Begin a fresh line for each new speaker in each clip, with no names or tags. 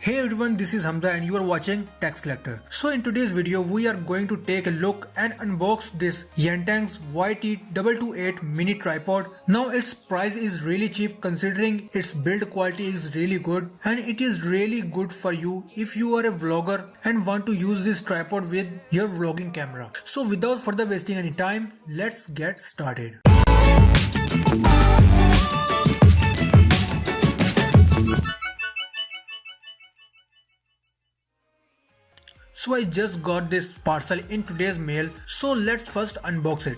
Hey everyone, this is Hamza and you are watching Tech Selector. So in today's video, we are going to take a look and unbox this Yunteng's YT-228 mini tripod. Now its price is really cheap considering its build quality is really good, and it is really good for you if you are a vlogger and want to use this tripod with your vlogging camera. So without further wasting any time, let's get started. So I just got this parcel in today's mail, so let's first unbox it.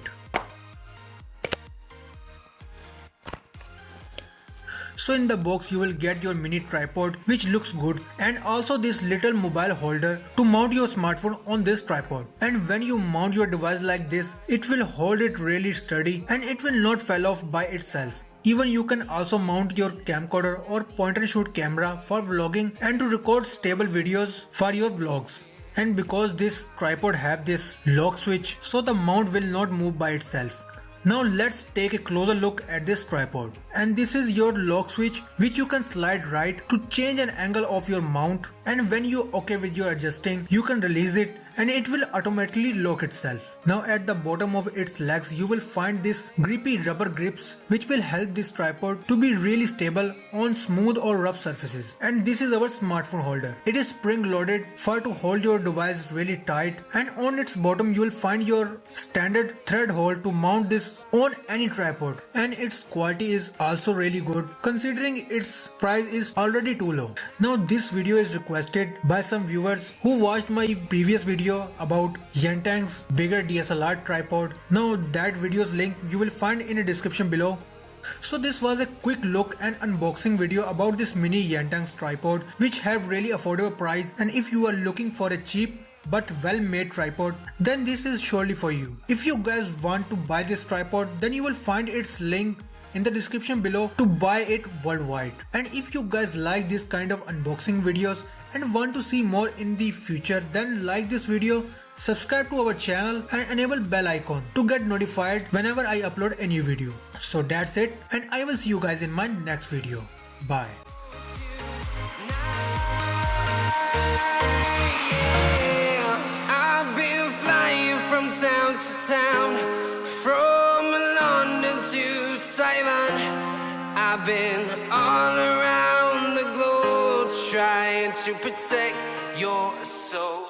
So in the box you will get your mini tripod which looks good, and also this little mobile holder to mount your smartphone on this tripod. And when you mount your device like this, it will hold it really sturdy and it will not fall off by itself. Even you can also mount your camcorder or point and shoot camera for vlogging and to record stable videos for your vlogs. And because this tripod have this lock switch, so the mount will not move by itself. Now let's take a closer look at this tripod. And this is your lock switch which you can slide right to change an angle of your mount, and when you okay with your adjusting, you can release it and it will automatically lock itself. Now at the bottom of its legs you will find this grippy rubber grips which will help this tripod to be really stable on smooth or rough surfaces. And this is our smartphone holder. It is spring loaded for to hold your device really tight, and on its bottom you will find your standard thread hole to mount this on any tripod, and its quality is also really good considering its price is already too low. Now this video is requested by some viewers who watched my previous video about Yunteng's bigger DSLR tripod. Now that video's link you will find in the description below. So this was a quick look and unboxing video about this mini Yunteng's tripod which have really affordable price, and if you are looking for a cheap but well made tripod, then this is surely for you. If you guys want to buy this tripod, then you will find its link in the description below to buy it worldwide. And if you guys like this kind of unboxing videos and want to see more in the future, then like this video, subscribe to our channel and enable bell icon to get notified whenever I upload a new video. So that's it, and I will see you guys in my next video. Bye.
I've been flying from town to town, from London to Taiwan. I've been all around the globe trying to protect your soul.